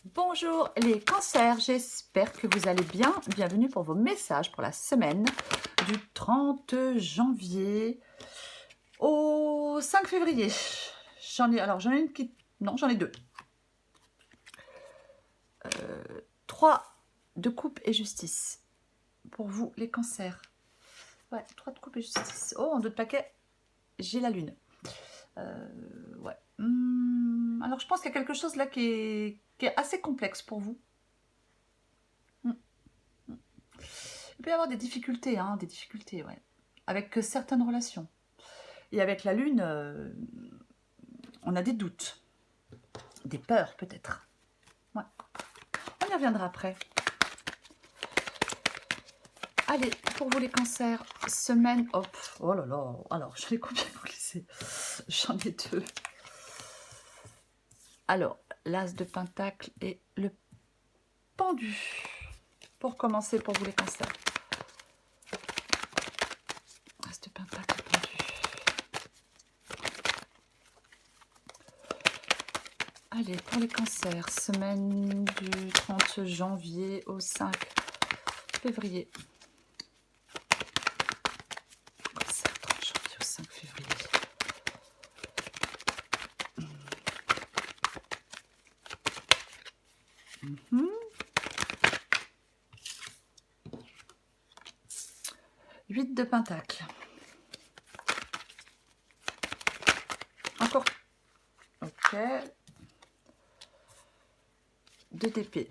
Bonjour les cancers, j'espère que vous allez bien. Bienvenue pour vos messages pour la semaine du 30 janvier au 5 février. J'en ai une qui... Non, j'en ai deux. 3 de coupe et justice. Pour vous les cancers. Ouais, 3 de coupe et justice. Oh, en d'autres paquets, j'ai la lune. Ouais. Alors je pense qu'il y a quelque chose là qui est assez complexe pour vous. Il peut y avoir des difficultés, ouais, avec certaines relations. Et avec la lune, on a des doutes, des peurs peut-être. Ouais. On y reviendra après. Allez, pour vous les cancers, semaine, hop, oh là là, alors j'en ai combien glissé? J'en ai deux. Alors, l'as de pentacle et le pendu. Pour commencer, pour vous les cancers. As de pentacle, pendu. Allez, pour les cancers, semaine du 30 janvier au 5 février. Cancer, 30 janvier au 5 février. 8 de pentacle. Encore. Ok. 2 d'épée.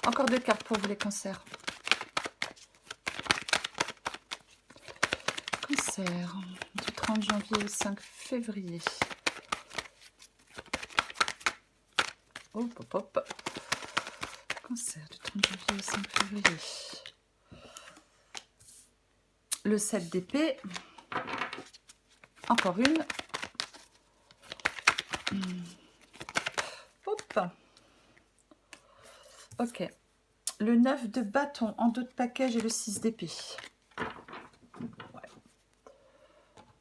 Encore 2 cartes pour vous les cancers. Cancer, du 30 janvier au 5 février. Hop, hop, hop. Cancer, du 30 janvier au 5 février. Le 7 d'épée. Encore une. Hop. Ok. Le 9 de bâton. En d'autres paquets, j'ai le 6 d'épée. Ouais.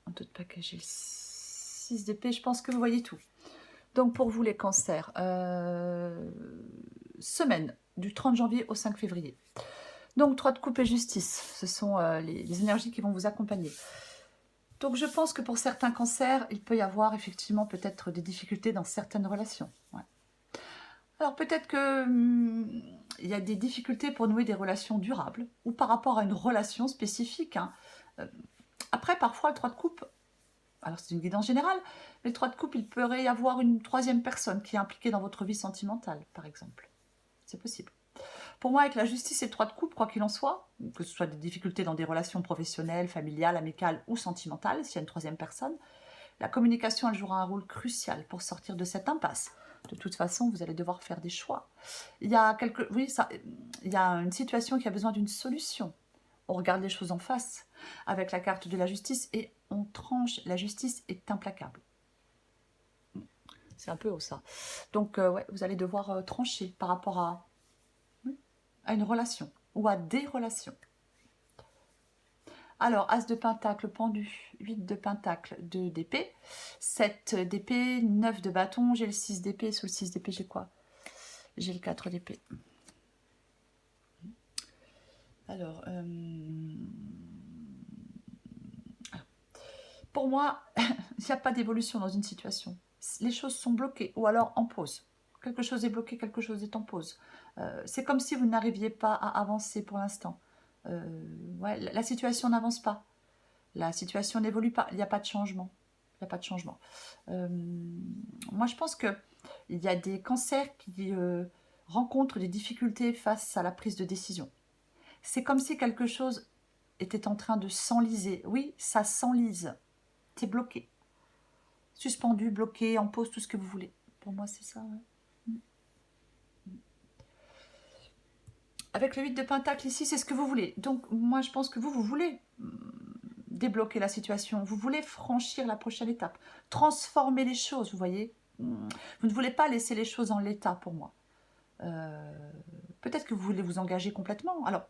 En d'autres paquets, j'ai le 6 d'épée. Je pense que vous voyez tout. Donc, pour vous, les cancers, semaine du 30 janvier au 5 février. Donc, 3 de coupe et justice. Ce sont les énergies qui vont vous accompagner. Donc, je pense que pour certains cancers, il peut y avoir effectivement peut-être des difficultés dans certaines relations. Ouais. Alors, peut-être que il y a des difficultés pour nouer des relations durables ou par rapport à une relation spécifique. Hein. Après, parfois, le 3 de coupe, alors c'est une guidance générale, mais le 3 de coupe, il pourrait y avoir une troisième personne qui est impliquée dans votre vie sentimentale, par exemple. C'est possible. Pour moi, avec la justice et le 3 de coupe, quoi qu'il en soit, que ce soit des difficultés dans des relations professionnelles, familiales, amicales ou sentimentales, s'il y a une troisième personne, la communication, elle jouera un rôle crucial pour sortir de cette impasse. De toute façon, vous allez devoir faire des choix. Il y a il y a une situation qui a besoin d'une solution. On regarde les choses en face avec la carte de la justice et on tranche. La justice est implacable. C'est un peu haut ça. Donc, ouais, vous allez devoir trancher par rapport à une relation ou à des relations. Alors, As de pentacle pendu, 8 de pentacle, 2 d'épée, 7 d'épée, 9 de bâton, j'ai le 6 d'épée, sous le 6 d'épée j'ai quoi? J'ai le 4 d'épée. Alors, pour moi, il n'y a pas d'évolution dans une situation. Les choses sont bloquées ou alors en pause. Quelque chose est bloqué, quelque chose est en pause. C'est comme si vous n'arriviez pas à avancer pour l'instant. Ouais, la situation n'avance pas. La situation n'évolue pas. Il n'y a pas de changement. Il n'y a pas de changement. Moi, je pense qu'il y a des cancers qui rencontrent des difficultés face à la prise de décision. C'est comme si quelque chose était en train de s'enliser. Oui, ça s'enlise. C'est bloqué. Suspendu, bloqué, en pause, tout ce que vous voulez. Pour moi, c'est ça. Ouais. Avec le 8 de pentacle ici, c'est ce que vous voulez. Donc, moi, je pense que vous voulez débloquer la situation. Vous voulez franchir la prochaine étape. Transformer les choses, vous voyez. Vous ne voulez pas laisser les choses en l'état, pour moi. Peut-être que vous voulez vous engager complètement. Alors,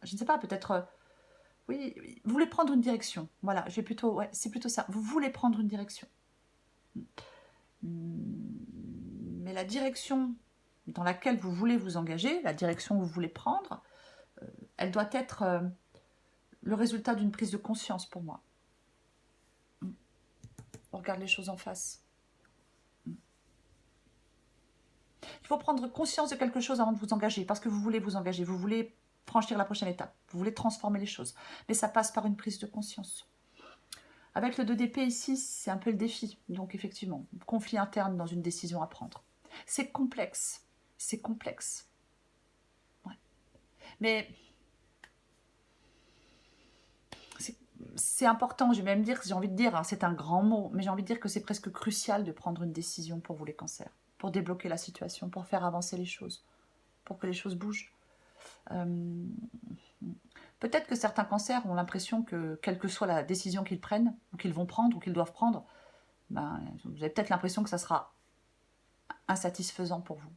je ne sais pas, peut-être... oui, vous voulez prendre une direction. Voilà, c'est plutôt ça. Vous voulez prendre une direction. Mais la direction dans laquelle vous voulez vous engager, la direction que vous voulez prendre, elle doit être le résultat d'une prise de conscience pour moi. On regarde les choses en face. Il faut prendre conscience de quelque chose avant de vous engager, parce que vous voulez vous engager, vous voulez franchir la prochaine étape, vous voulez transformer les choses. Mais ça passe par une prise de conscience. Avec le 2 d'épée ici, c'est un peu le défi. Donc effectivement, conflit interne dans une décision à prendre. C'est complexe. C'est complexe. Ouais. Mais c'est important, je vais même dire, j'ai envie de dire, hein, c'est un grand mot, mais j'ai envie de dire que c'est presque crucial de prendre une décision pour vous les cancers, pour débloquer la situation, pour faire avancer les choses, pour que les choses bougent. Peut-être que certains cancers ont l'impression que, quelle que soit la décision qu'ils prennent, ou qu'ils vont prendre, ou qu'ils doivent prendre, ben, vous avez peut-être l'impression que ça sera insatisfaisant pour vous,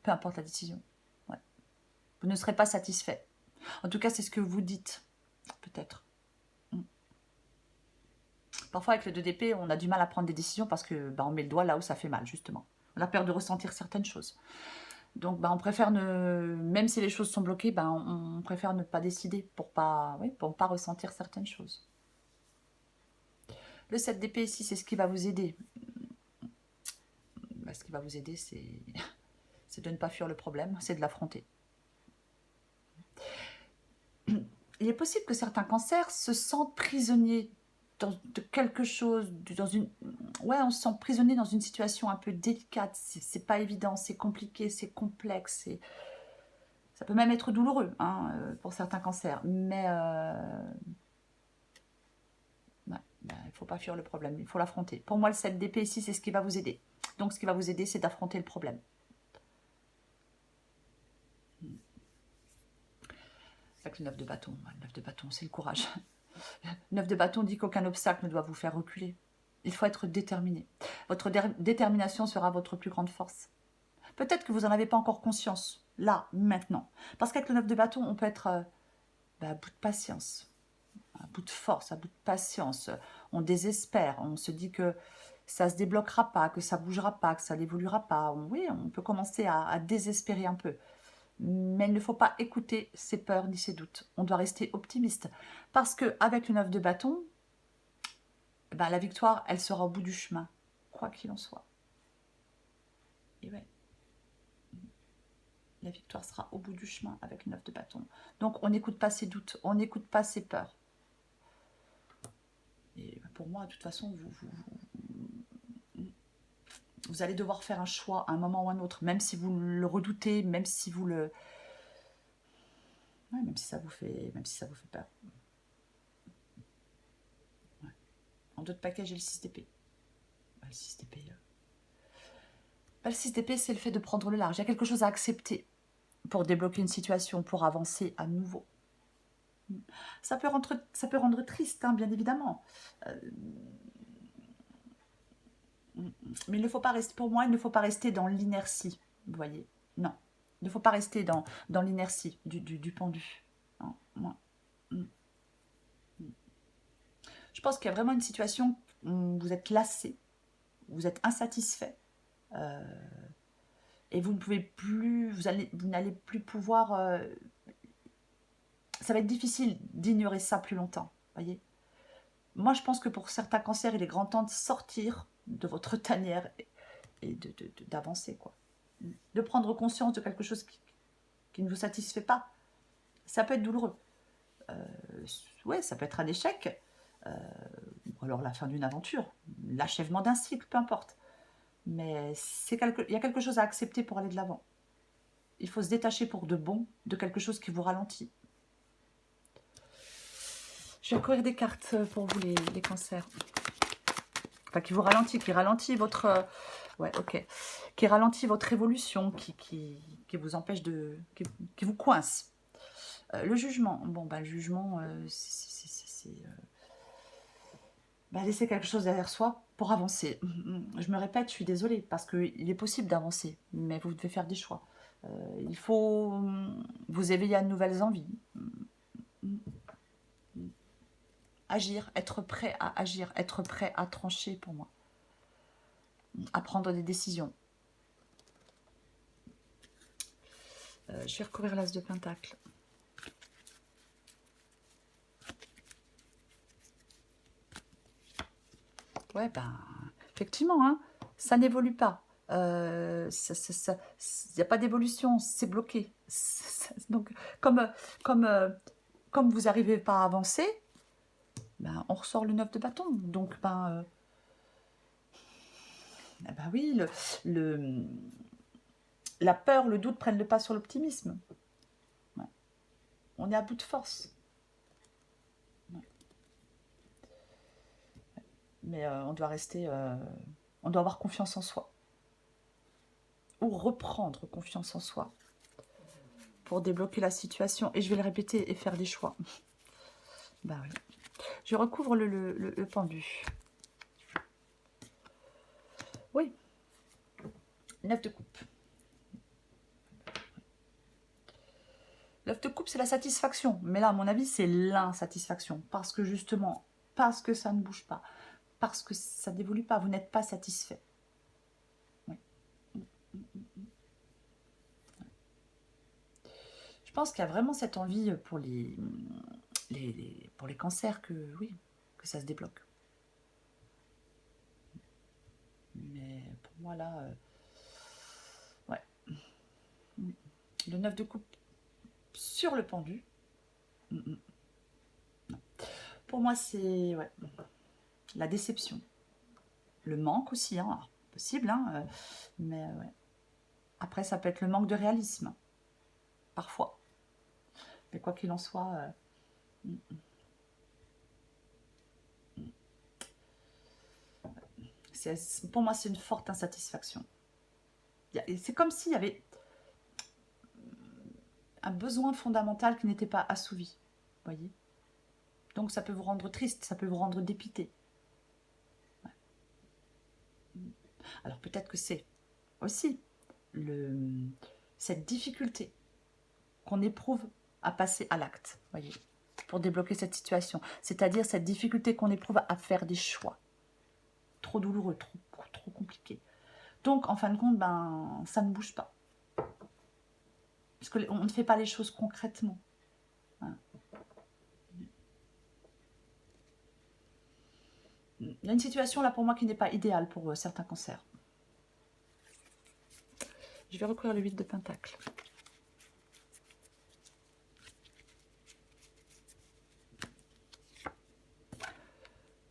peu importe la décision. Ouais. Vous ne serez pas satisfait. En tout cas, c'est ce que vous dites, peut-être. Parfois, avec le 2 d'épée, on a du mal à prendre des décisions parce que on met le doigt là où ça fait mal, justement. On a peur de ressentir certaines choses. Donc, on préfère ne... Même si les choses sont bloquées, on préfère ne pas décider pour pas ressentir certaines choses. Le 7 d'épée ici, c'est ce qui va vous aider. Ce qui va vous aider, c'est de ne pas fuir le problème, c'est de l'affronter. Il est possible que certains cancers se sentent prisonniers de quelque chose, on se sent prisonnier dans une situation un peu délicate, c'est pas évident, c'est compliqué, c'est complexe, ça peut même être douloureux pour certains cancers, mais il ne faut pas fuir le problème, il faut l'affronter. Pour moi, le 7 d'épée ici, c'est ce qui va vous aider. Donc, ce qui va vous aider, c'est d'affronter le problème. Avec le 9 de bâton, le 9 de bâton, c'est le courage. Le 9 de bâton dit qu'aucun obstacle ne doit vous faire reculer. Il faut être déterminé. Votre détermination sera votre plus grande force. Peut-être que vous n'en avez pas encore conscience, là, maintenant. Parce qu'avec le 9 de bâton, on peut être à bout de patience, à bout de force, à bout de patience. On désespère, on se dit que ça ne se débloquera pas, que ça ne bougera pas, que ça n'évoluera pas. Oui, on peut commencer à désespérer un peu. Mais il ne faut pas écouter ses peurs ni ses doutes. On doit rester optimiste. Parce qu'avec le 9 de bâton, la victoire, elle sera au bout du chemin, quoi qu'il en soit. Et ouais. La victoire sera au bout du chemin avec le 9 de bâton. Donc, on n'écoute pas ses doutes, on n'écoute pas ses peurs. Et pour moi, de toute façon, vous allez devoir faire un choix à un moment ou à un autre, même si vous le redoutez, même si vous le... Ouais, même si ça vous fait peur. Ouais. En d'autres paquets, j'ai le 6 d'épée. Le 6 d'épée... Le 6 d'épée, c'est le fait de prendre le large. Il y a quelque chose à accepter pour débloquer une situation, pour avancer à nouveau. Ça peut rendre triste, bien évidemment. Mais il ne faut pas rester, pour moi, il ne faut pas rester dans l'inertie, vous voyez. Non, il ne faut pas rester dans l'inertie du pendu. Non, non. Je pense qu'il y a vraiment une situation où vous êtes lassé, vous êtes insatisfait, et vous ne pouvez plus, vous n'allez plus pouvoir... ça va être difficile d'ignorer ça plus longtemps, voyez. Moi, je pense que pour certains cancers, il est grand temps de sortir de votre tanière et d'avancer, quoi. De prendre conscience de quelque chose qui ne vous satisfait pas. Ça peut être douloureux. Ouais, ça peut être un échec. Ou alors la fin d'une aventure, l'achèvement d'un cycle, peu importe. Mais il y a quelque chose à accepter pour aller de l'avant. Il faut se détacher pour de bon de quelque chose qui vous ralentit. Je vais courir des cartes pour vous, les cancers. Enfin, qui vous ralentit, qui ralentit votre... ouais, ok. Qui ralentit votre évolution, qui vous empêche de... qui vous coince. Le jugement. Bon, le jugement, c'est laisser quelque chose derrière soi pour avancer. Je me répète, je suis désolée, parce qu'il est possible d'avancer, mais vous devez faire des choix. Il faut vous éveiller à de nouvelles envies. Agir, être prêt à agir, être prêt à trancher pour moi. À prendre des décisions. Je vais recouvrir l'as de pentacle. Ouais, ben, effectivement, hein, ça n'évolue pas. Il n'y a pas d'évolution, c'est bloqué. Donc, comme, euh, comme vous n'arrivez pas à avancer, ben, on ressort le 9 de bâton. Donc, eh ben oui, la peur, le doute prennent le pas sur l'optimisme. Ouais. On est à bout de force. Ouais. Mais on doit rester... on doit avoir confiance en soi. Ou reprendre confiance en soi pour débloquer la situation. Et je vais le répéter et faire des choix. Bah oui. Je recouvre le pendu. Oui. 9 de coupe. 9 de coupe, c'est la satisfaction. Mais là, à mon avis, c'est l'insatisfaction. Parce que justement, parce que ça ne bouge pas. Parce que ça n'évolue pas. Vous n'êtes pas satisfait. Oui. Je pense qu'il y a vraiment cette envie pour pour les cancers que, oui, que ça se débloque. Mais pour moi, là, ouais. Le 9 de coupe sur le pendu. Pour moi, c'est ouais, la déception. Le manque aussi, hein, alors, possible, hein, mais ouais. Après, ça peut être le manque de réalisme, parfois. Mais quoi qu'il en soit, pour moi, c'est une forte insatisfaction. C'est comme s'il y avait un besoin fondamental qui n'était pas assouvi, voyez. Donc ça peut vous rendre triste, ça peut vous rendre dépité. Ouais. Alors peut-être que c'est aussi cette difficulté qu'on éprouve à passer à l'acte, voyez, pour débloquer cette situation. C'est-à-dire cette difficulté qu'on éprouve à faire des choix. Trop douloureux, trop compliqué. Donc, en fin de compte, ben, ça ne bouge pas. Parce qu'on ne fait pas les choses concrètement. Hein. Il y a une situation là pour moi qui n'est pas idéale pour certains cancers. Je vais recouvrir le 8 de pentacle.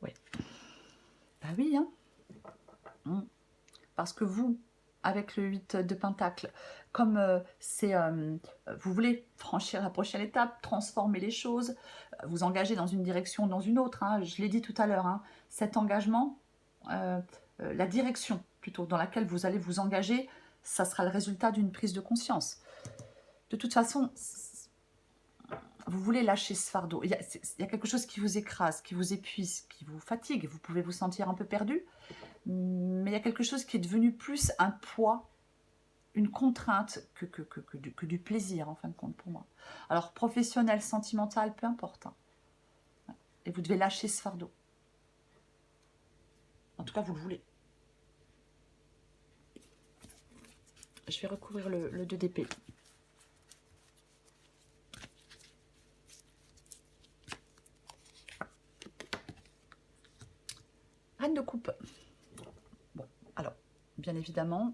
Oui. Bah oui, hein. Parce que vous, avec le 8 de pentacle, comme vous voulez franchir la prochaine étape, transformer les choses, vous engager dans une direction, dans une autre, hein, je l'ai dit tout à l'heure, hein, cet engagement, la direction plutôt dans laquelle vous allez vous engager, ça sera le résultat d'une prise de conscience. De toute façon, vous voulez lâcher ce fardeau. Il y a quelque chose qui vous écrase, qui vous épuise, qui vous fatigue. Vous pouvez vous sentir un peu perdu, mais il y a quelque chose qui est devenu plus un poids, une contrainte que du plaisir, en fin de compte, pour moi. Alors, professionnel, sentimental, peu importe. Hein. Et vous devez lâcher ce fardeau. En tout cas, vous le voulez. Je vais recouvrir le 2 d'épée. Reine de coupe. Bon, alors, bien évidemment,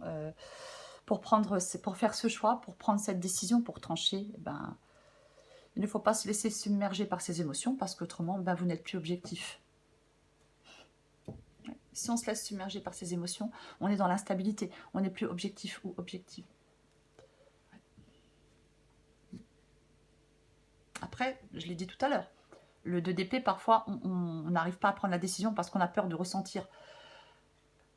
pour faire ce choix, pour prendre cette décision, pour trancher, ben, il ne faut pas se laisser submerger par ses émotions, parce qu'autrement, ben, vous n'êtes plus objectif. Si on se laisse submerger par ses émotions, on est dans l'instabilité, on n'est plus objectif ou objective. Après, je l'ai dit tout à l'heure, le 2 d'épée, parfois, on n'arrive pas à prendre la décision parce qu'on a peur de ressentir.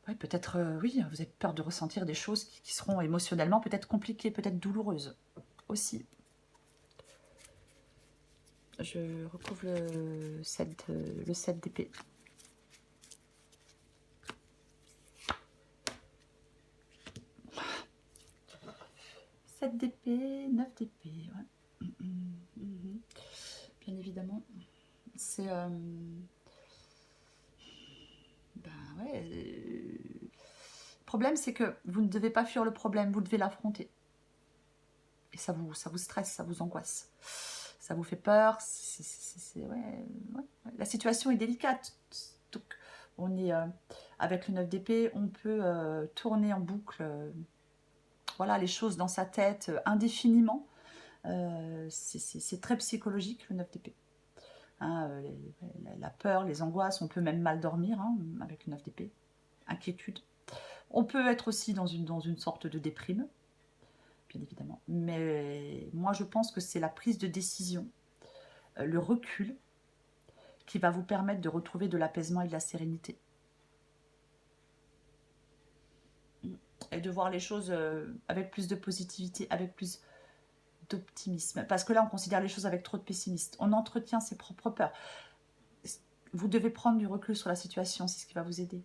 Oui, peut-être, oui, vous avez peur de ressentir des choses qui seront émotionnellement peut-être compliquées, peut-être douloureuses aussi. Je recouvre le 7 d'épée. Sept d'épée, 9 d'épée, ouais. Bien évidemment, c'est... ben ouais... Le problème, c'est que vous ne devez pas fuir le problème, vous devez l'affronter. Et ça vous stresse, ça vous angoisse. Ça vous fait peur. La situation est délicate. Donc, on est avec le 9 d'épée, on peut tourner en boucle voilà, les choses dans sa tête indéfiniment. C'est très psychologique, le 9 d'épée. Hein, la peur, les angoisses, on peut même mal dormir hein, avec le 9 d'épée. Inquiétude. On peut être aussi dans une sorte de déprime, bien évidemment. Mais moi, je pense que c'est la prise de décision, le recul, qui va vous permettre de retrouver de l'apaisement et de la sérénité. Et de voir les choses avec plus de positivité, avec plus d'optimisme. Parce que là, on considère les choses avec trop de pessimisme. On entretient ses propres peurs. Vous devez prendre du recul sur la situation, c'est ce qui va vous aider.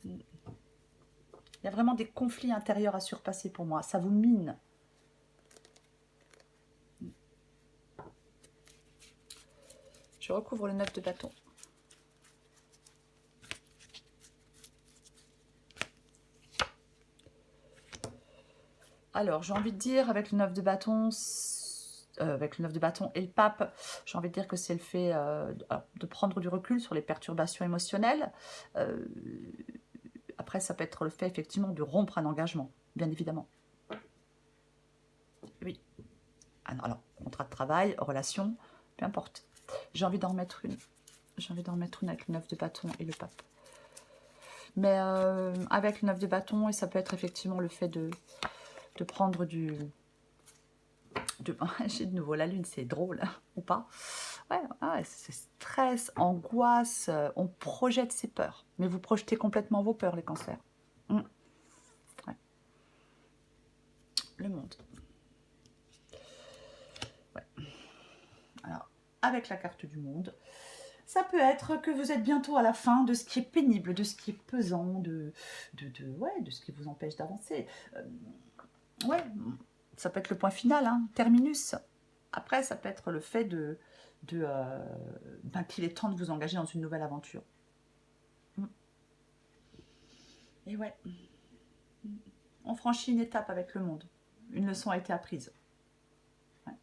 Il y a vraiment des conflits intérieurs à surpasser pour moi. Ça vous mine. Je recouvre le 9 de bâton. Alors, j'ai envie de dire, avec le 9 de bâton, et le pape, j'ai envie de dire que c'est le fait de prendre du recul sur les perturbations émotionnelles. Après, ça peut être le fait, effectivement, de rompre un engagement, bien évidemment. Oui. Alors, contrat de travail, relation, peu importe. J'ai envie d'en remettre une. J'ai envie d'en remettre une avec le 9 de bâton et le pape. Mais avec le 9 de bâton, et ça peut être effectivement le fait de prendre du... J'ai de nouveau la lune, c'est drôle, ou pas. Ouais, c'est stress, angoisse, on projette ses peurs. Mais vous projetez complètement vos peurs, les cancers. Ouais. Le monde. Ouais. Alors, avec la carte du monde, ça peut être que vous êtes bientôt à la fin de ce qui est pénible, de ce qui est pesant, de ce qui vous empêche d'avancer. Ouais, ça peut être le point final, hein, terminus. Après, ça peut être le fait qu'il est temps de vous engager dans une nouvelle aventure. Et ouais, on franchit une étape avec le monde. Une leçon a été apprise. Ouais.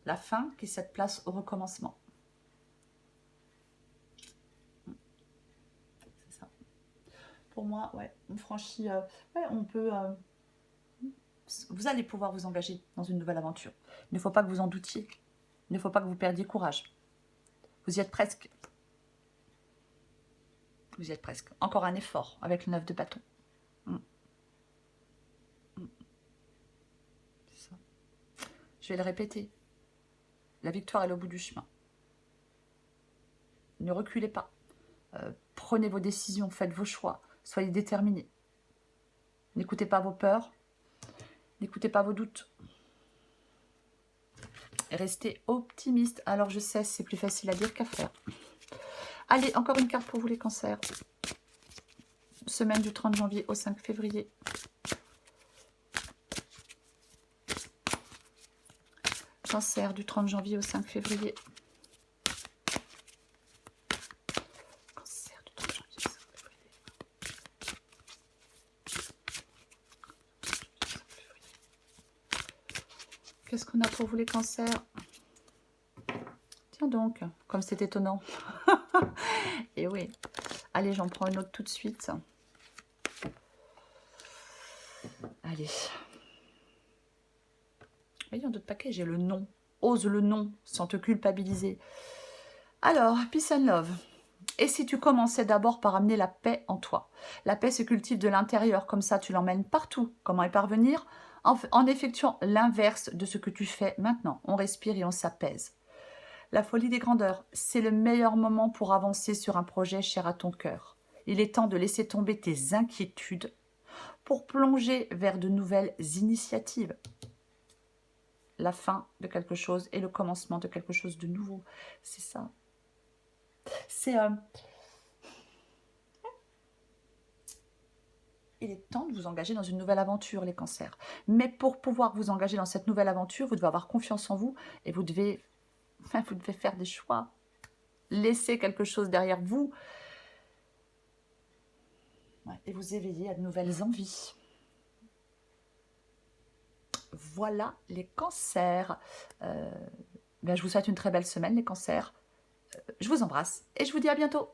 La fin qui cède place au recommencement. C'est ça. Pour moi, ouais, on franchit... on peut... vous allez pouvoir vous engager dans une nouvelle aventure. Il ne faut pas que vous en doutiez. Il ne faut pas que vous perdiez courage. Vous y êtes presque. Vous y êtes presque. Encore un effort avec le 9 de bâton. C'est ça. Je vais le répéter. La victoire est au bout du chemin. Ne reculez pas. Prenez vos décisions, faites vos choix. Soyez déterminés. N'écoutez pas vos peurs. N'écoutez pas vos doutes. Restez optimiste. Alors je sais, c'est plus facile à dire qu'à faire. Allez, encore une carte pour vous les cancers. Semaine du 30 janvier au 5 février. Cancer du 30 janvier au 5 février. Cancer du 30 janvier au 5 février. Qu'est-ce qu'on a pour vous les cancers? Tiens donc, comme c'est étonnant. Et oui. Allez, j'en prends une autre tout de suite. Allez. Voyons d'autres paquets, j'ai le non. Ose le non, sans te culpabiliser. Alors, peace and love. Et si tu commençais d'abord par amener la paix en toi? La paix se cultive de l'intérieur, comme ça tu l'emmènes partout. Comment y parvenir? En effectuant l'inverse de ce que tu fais maintenant. On respire et on s'apaise. La folie des grandeurs, c'est le meilleur moment pour avancer sur un projet cher à ton cœur. Il est temps de laisser tomber tes inquiétudes pour plonger vers de nouvelles initiatives. La fin de quelque chose et le commencement de quelque chose de nouveau. C'est ça. C'est... Il est temps de vous engager dans une nouvelle aventure, les cancers. Mais pour pouvoir vous engager dans cette nouvelle aventure, vous devez avoir confiance en vous et vous devez faire des choix. Laissez quelque chose derrière vous. Ouais, et vous éveiller à de nouvelles envies. Voilà les cancers. Je vous souhaite une très belle semaine, les cancers. Je vous embrasse et je vous dis à bientôt.